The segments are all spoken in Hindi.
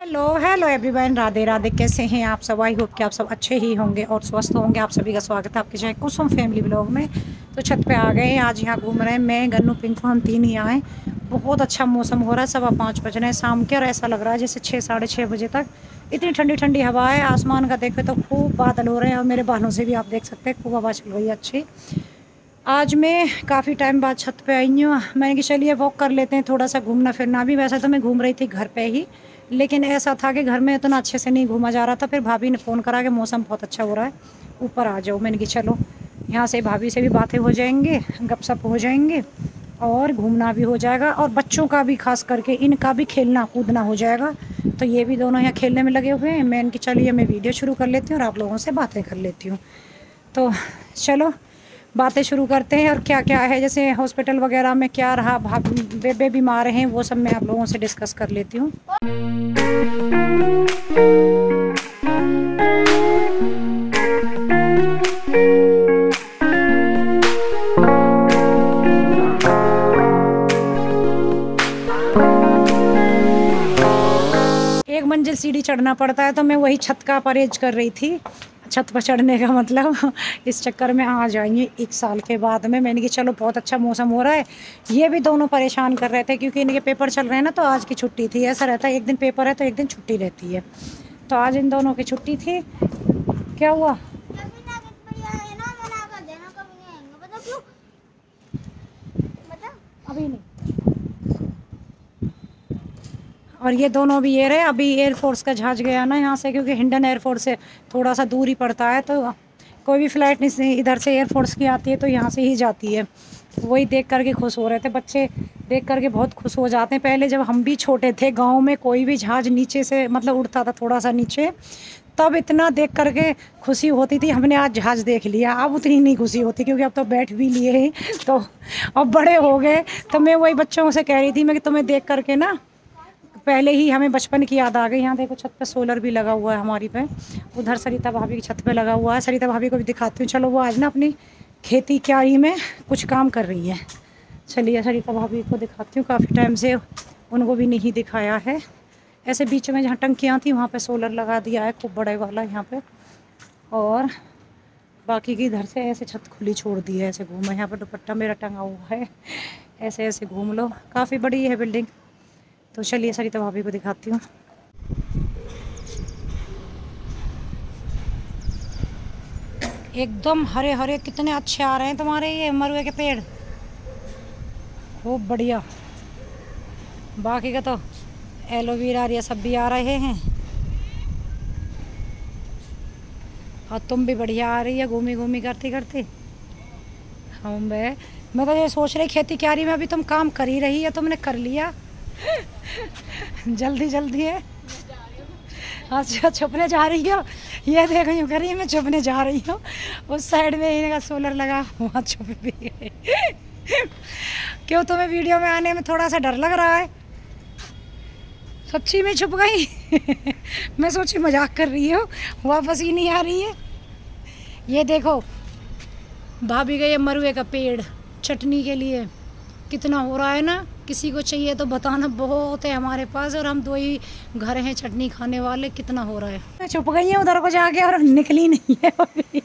Hello hello everyone, Radhe Radhe. कैसे हैं आप सब? आई होप कि आप सब अच्छे ही होंगे और स्वस्थ होंगे। आप सभी का स्वागत है आपके चाहे कुसुम फैमिली ब्लॉग में। तो छत पे आ गए हैं, आज यहाँ घूम रहे हैं। मैं, गन्नू, पिंकू, हम तीन ही आए। बहुत अच्छा मौसम हो रहा है, 5:15 बज रहे हैं शाम के, और ऐसा लग रहा है जैसे 6 साढ़े 6 बजे तक। इतनी ठंडी ठंडी हवा है, आसमान का देखे तो खूब बादल हो रहे हैं, और मेरे बालों से भी आप देख सकते हैं खूब हवा चल रही है अच्छी। आज मैं काफ़ी टाइम बाद छत पे आई हूँ। मैंने कि चलिए वॉक कर लेते हैं, थोड़ा सा घूमना फिरना भी। वैसे तो मैं घूम रही थी घर पे ही, लेकिन ऐसा था कि घर में इतना अच्छे से नहीं घूमा जा रहा था। फिर भाभी ने फ़ोन करा कि मौसम बहुत अच्छा हो रहा है, ऊपर आ जाओ। मैंने कि चलो, यहाँ से भाभी से भी बातें हो जाएंगे, गपशप हो जाएंगे, और घूमना भी हो जाएगा, और बच्चों का भी खास करके इनका भी खेलना कूदना हो जाएगा। तो ये भी दोनों यहाँ खेलने में लगे हुए हैं। मैं इनकी चलिए मैं वीडियो शुरू कर लेती हूँ और आप लोगों से बातें कर लेती हूँ। तो चलो बातें शुरू करते हैं। और क्या क्या है, जैसे हॉस्पिटल वगैरह में क्या रहा, बेबे बीमार हैं, वो सब मैं आप लोगों से डिस्कस कर लेती हूँ। एक मंजिल सीढ़ी चढ़ना पड़ता है, तो मैं वही छत का परहेज कर रही थी। छत पर चढ़ने का मतलब इस चक्कर में आ जाएंगे 1 साल के बाद में। मैंने कि चलो बहुत अच्छा मौसम हो रहा है। ये भी दोनों परेशान कर रहे थे क्योंकि इनके पेपर चल रहे हैं ना, तो आज की छुट्टी थी। ऐसा रहता है, एक दिन पेपर है तो एक दिन छुट्टी रहती है। तो आज इन दोनों की छुट्टी थी। क्या हुआ? अभी नहीं। और ये दोनों भी ये रहे। अभी एयरफोर्स का जहाज गया ना यहाँ से, क्योंकि हिंडन एयरफोर्स से थोड़ा सा दूर ही पड़ता है, तो कोई भी फ़्लाइट नहीं इधर से एयरफोर्स की आती है तो यहाँ से ही जाती है। वही देख करके खुश हो रहे थे बच्चे, देख करके बहुत खुश हो जाते हैं। पहले जब हम भी छोटे थे, गांव में कोई भी जहाज नीचे से मतलब उड़ता था थोड़ा सा नीचे, तब इतना देख करके खुशी होती थी हमने आज जहाज़ देख लिया। अब उतनी नहीं खुशी होती क्योंकि अब तो बैठ भी लिए हैं, तो अब बड़े हो गए। तो मैं वही बच्चों से कह रही थी, मैं कि तुम्हें देख करके ना पहले ही हमें बचपन की याद आ गई। यहाँ देखो छत पे सोलर भी लगा हुआ है हमारी पे, उधर सरिता भाभी की छत पे लगा हुआ है। सरिता भाभी को भी दिखाती हूँ। चलो, वो आज ना अपनी खेती क्यारी में कुछ काम कर रही है। चलिए सरिता भाभी को दिखाती हूँ, काफ़ी टाइम से उनको भी नहीं दिखाया है। ऐसे बीच में जहाँ टंकियाँ थी वहाँ पे सोलर लगा दिया है खूब बड़े वाला यहाँ पे, और बाकी की इधर से ऐसे छत खुली छोड़ दी है। ऐसे घूमो, यहाँ पर दुपट्टा मेरा टंगा हुआ है, ऐसे ऐसे घूम लो। काफ़ी बड़ी है बिल्डिंग। तो चलिए सरिता भाभी को दिखाती हूँ। एकदम हरे हरे कितने अच्छे आ रहे हैं तुम्हारे ये मरुए के पेड़, खूब बढ़िया। बाकी का तो एलोवेरा ये सब भी आ रहे हैं, और तुम भी बढ़िया आ रही है घूमी घूमी करते करते। हम मैं तो ये सोच रही, खेती क्यारी में अभी तुम काम कर ही रही है, तुमने कर लिया जल्दी जल्दी है। अच्छा, छुपने जा रही हो? ये देखो यूँ करिए, मैं छुपने जा रही हूँ। उस साइड में इनका सोलर लगा, वहाँ छुप भी गए क्यों, तुम्हें वीडियो में आने में थोड़ा सा डर लग रहा है? सच्ची में छुप गई मैं सोची मजाक कर रही हूँ, वापस ही नहीं आ रही है। ये देखो भाभी गई मरुए का पेड़ चटनी के लिए, कितना हो रहा है ना। किसी को चाहिए तो बताना, बहुत है हमारे पास, और हम 2 ही घर हैं चटनी खाने वाले। कितना हो रहा है। मैं छुप गई है उधर को जाके और निकली नहीं है अभी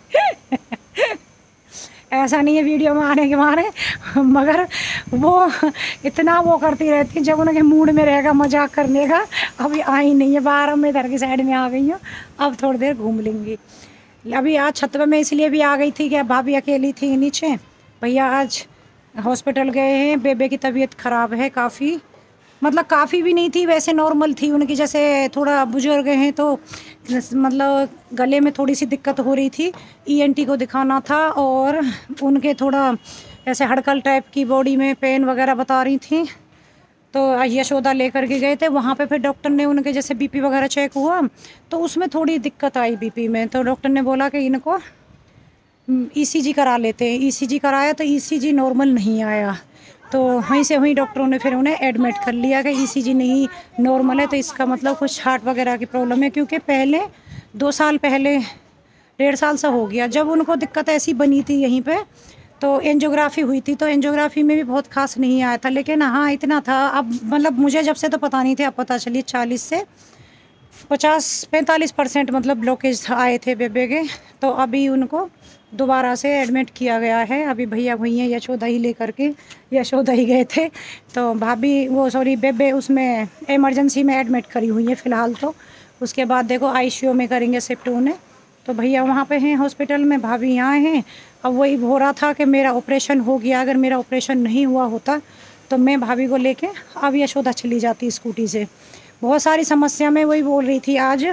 ऐसा नहीं है वीडियो में आने के मारे, मगर वो इतना वो करती रहती है जब उनके मूड में रहेगा मजाक करने का। अभी आई नहीं है बाहर, मैं इधर की साइड में आ गई हूँ। अब थोड़ी देर घूम लेंगी। अभी आज छत पे मैं इसलिए भी आ गई थी कि भाभी अकेली थी नीचे, भैया आज हॉस्पिटल गए हैं। बेबे की तबीयत ख़राब है काफ़ी, मतलब काफ़ी भी नहीं थी, वैसे नॉर्मल थी उनकी। जैसे थोड़ा बुजुर्ग हैं तो मतलब गले में थोड़ी सी दिक्कत हो रही थी, ईएनटी को दिखाना था, और उनके थोड़ा ऐसे हड़कल टाइप की बॉडी में पेन वगैरह बता रही थी। तो यशोदा लेकर के गए थे वहाँ पे। फिर डॉक्टर ने उनके जैसे बीपी वगैरह चेक हुआ तो उसमें थोड़ी दिक्कत आई बीपी में, तो डॉक्टर ने बोला कि इनको ईसीजी करा लेते हैं। ईसीजी कराया तो ईसीजी नॉर्मल नहीं आया, तो वहीं से वहीं डॉक्टरों ने फिर उन्हें एडमिट कर लिया कि ईसीजी नहीं नॉर्मल है, तो इसका मतलब कुछ हार्ट वगैरह की प्रॉब्लम है। क्योंकि पहले 2 साल पहले, 1.5 साल सा हो गया, जब उनको दिक्कत ऐसी बनी थी यहीं पे, तो एंजियोग्राफी हुई थी। तो एंजियोग्राफी में भी बहुत खास नहीं आया था, लेकिन हाँ इतना था। अब मतलब मुझे जब से तो पता नहीं थे, अब पता चली 40 से 50-45% मतलब ब्लॉकेज आए थे बेबे के। तो अभी उनको दोबारा से एडमिट किया गया है। अभी भैया भैया यशोदा ही लेकर के यशोदा ही गए थे। तो भाभी वो सॉरी बेबे उसमें इमरजेंसी में एडमिट करी हुई है फ़िलहाल। तो उसके बाद देखो आईसीयू में करेंगे शिफ्ट उन्हें। तो भैया वहाँ पे हैं हॉस्पिटल में, भाभी यहाँ हैं। अब वही हो रहा था कि मेरा ऑपरेशन हो गया, अगर मेरा ऑपरेशन नहीं हुआ होता तो मैं भाभी को लेके अब यशोदा चली जाती स्कूटी से। बहुत सारी समस्या में वही बोल रही थी आज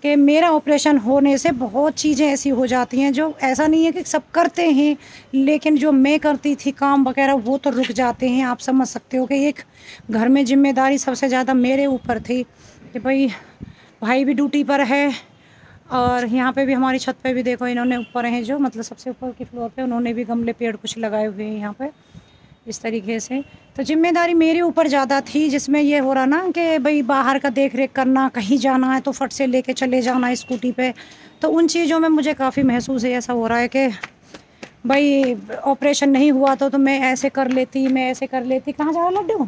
कि मेरा ऑपरेशन होने से बहुत चीज़ें ऐसी हो जाती हैं जो ऐसा नहीं है कि सब करते हैं, लेकिन जो मैं करती थी काम वगैरह वो तो रुक जाते हैं। आप समझ सकते हो कि एक घर में जिम्मेदारी सबसे ज़्यादा मेरे ऊपर थी कि भाई भी ड्यूटी पर है। और यहाँ पे भी हमारी छत पे भी देखो इन्होंने ऊपर हैं जो मतलब सबसे ऊपर की फ्लोर पे उन्होंने भी गमले पेड़ कुछ लगाए हुए हैं यहाँ पे इस तरीके से। तो जिम्मेदारी मेरे ऊपर ज़्यादा थी, जिसमें ये हो रहा ना कि भाई बाहर का देख रेख करना, कहीं जाना है तो फट से लेके चले जाना है स्कूटी पे। तो उन चीज़ों में मुझे काफ़ी महसूस है, ऐसा हो रहा है कि भाई ऑपरेशन नहीं हुआ तो मैं ऐसे कर लेती, मैं ऐसे कर लेती। कहाँ जा रहा लड्डू?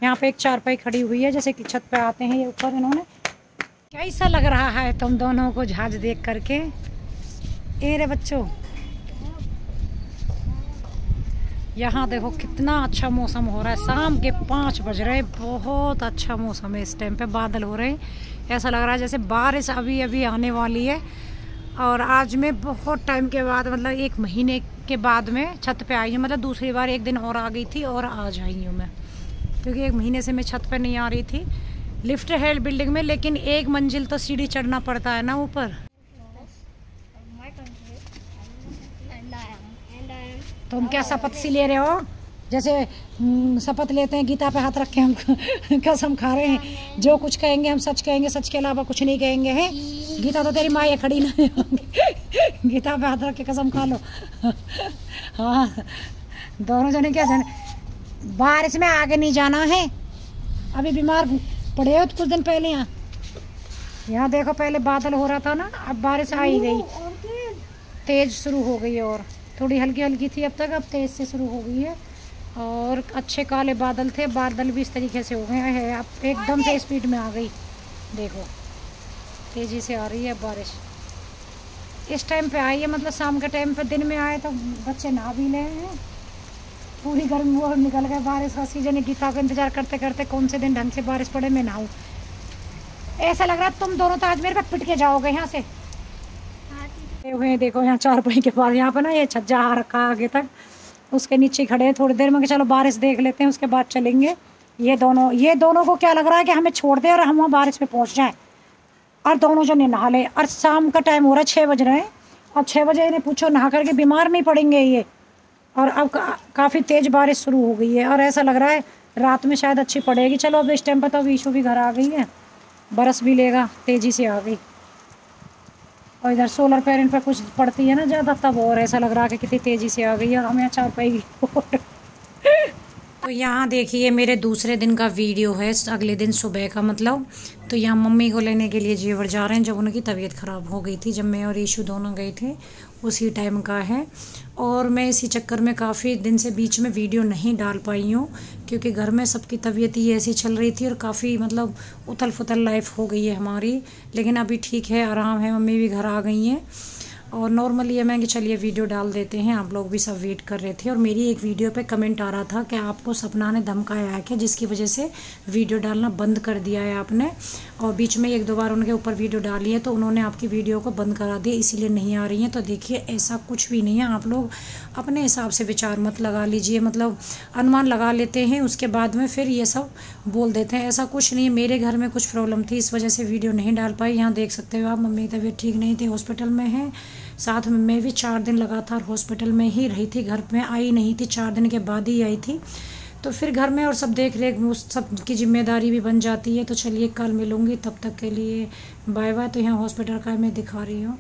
यहाँ पे एक चारपाई खड़ी हुई है, जैसे कि छत पे आते हैं ये ऊपर इन्होंने। कैसा लग रहा है तुम दोनों को जहाज देख करके? ए रे बच्चों, यहाँ देखो कितना अच्छा मौसम हो रहा है। शाम के 5 बज रहे, बहुत अच्छा मौसम है इस टाइम पे। बादल हो रहे हैं, ऐसा लग रहा है जैसे बारिश अभी अभी आने वाली है। और आज मैं बहुत टाइम के बाद मतलब 1 महीने के बाद में छत पे आई हूँ। मतलब दूसरी बार 1 दिन और आ गई थी और आज आई हूँ मैं, क्योंकि 1 महीने से मैं छत पे नहीं आ रही थी। लिफ्ट है बिल्डिंग में, लेकिन 1 मंजिल तो सीढ़ी चढ़ना पड़ता है ना ऊपर। तुम क्या शपथ सी ले रहे हो? जैसे शपथ लेते हैं गीता पे हाथ रख के हम कसम खा रहे हैं जो कुछ कहेंगे हम सच कहेंगे, सच के अलावा कुछ नहीं कहेंगे। हैं गीता तो तेरी माँ ये खड़ी ना गीता पे हाथ रख के कसम खा लो। हाँ दोनों जने क्या जाने। बारिश में आगे नहीं जाना है, अभी बीमार पड़े हो कुछ दिन पहले। यहाँ देखो पहले बादल हो रहा था ना, अब बारिश आ ही गई, तेज शुरू हो गई। और थोड़ी हल्की हल्की थी अब तक, अब तेज से शुरू हो गई है। और अच्छे काले बादल थे, बादल भी इस तरीके से हो गए हैं, अब एकदम से स्पीड में आ गई। देखो तेजी से आ रही है बारिश। इस टाइम पे आई है, मतलब शाम के टाइम पे। दिन में आए तो बच्चे नहा भी ले हैं, पूरी गर्मी वो निकल गए। बारिश का सीजन है, गीता का इंतजार करते करते कौन से दिन ढंग से बारिश पड़े मैं नहाऊं। ऐसा लग रहा है तुम दोनों तो आज मेरे पे पिट के जाओगे यहाँ से। हुए देखो यहाँ चारपाई के पास, यहाँ पे ना ये छज्जा आ रखा है आगे तक, उसके नीचे खड़े हैं थोड़ी देर में कि चलो बारिश देख लेते हैं उसके बाद चलेंगे। ये दोनों को क्या लग रहा है कि हमें छोड़ दे और हम वहाँ बारिश में पहुँच जाएँ और दोनों जने नहा लें। और शाम का टाइम हो रहा है, 6 बज रहे हैं, और 6 बजे इन्हें पूछो नहा करके बीमार नहीं पड़ेंगे ये। और अब काफ़ी तेज़ बारिश शुरू हो गई है और ऐसा लग रहा है रात में शायद अच्छी पड़ेगी। चलो अब इस टाइम पर तो ईशू भी घर आ गई है, बरस भी लेगा, तेज़ी से आ गई। और इधर सोलर पैनल पर कुछ पड़ती है ना ज़्यादा, तब और ऐसा लग रहा है कि कितनी तेज़ी से आ गई है। और हम यहाँ चारपाई तो यहाँ देखिए मेरे दूसरे दिन का वीडियो है, अगले दिन सुबह का मतलब। तो यहाँ मम्मी को लेने के लिए जेवर जा रहे हैं, जब उनकी तबीयत ख़राब हो गई थी, जब मैं और ईशू दोनों गए थे उसी टाइम का है। और मैं इसी चक्कर में काफ़ी दिन से बीच में वीडियो नहीं डाल पाई हूँ, क्योंकि घर में सबकी तबीयत ही ऐसी चल रही थी और काफ़ी मतलब उथल फुथल लाइफ हो गई है हमारी। लेकिन अभी ठीक है, आराम है, मम्मी भी घर आ गई हैं। और नॉर्मली ये मैं कि चलिए वीडियो डाल देते हैं, आप लोग भी सब वेट कर रहे थे। और मेरी एक वीडियो पे कमेंट आ रहा था कि आपको सपना ने धमकाया है क्या, जिसकी वजह से वीडियो डालना बंद कर दिया है आपने। और बीच में 1-2 बार उनके ऊपर वीडियो डाली है तो उन्होंने आपकी वीडियो को बंद करा दिया, इसीलिए नहीं आ रही हैं। तो देखिए ऐसा कुछ भी नहीं है, आप लोग अपने हिसाब से विचार मत लगा लीजिए, मतलब अनुमान लगा लेते हैं उसके बाद में फिर ये सब बोल देते हैं। ऐसा कुछ नहीं है, मेरे घर में कुछ प्रॉब्लम थी इस वजह से वीडियो नहीं डाल पाई। यहाँ देख सकते हो आप, मम्मी की तबीयत ठीक नहीं थी, हॉस्पिटल में है। साथ में मैं भी 4 दिन लगातार हॉस्पिटल में ही रही थी, घर में आई नहीं थी, 4 दिन के बाद ही आई थी। तो फिर घर में और सब देख रेख उस सब की जिम्मेदारी भी बन जाती है। तो चलिए कल मिलूँगी, तब तक के लिए बाय बाय। तो यहाँ हॉस्पिटल का मैं दिखा रही हूँ।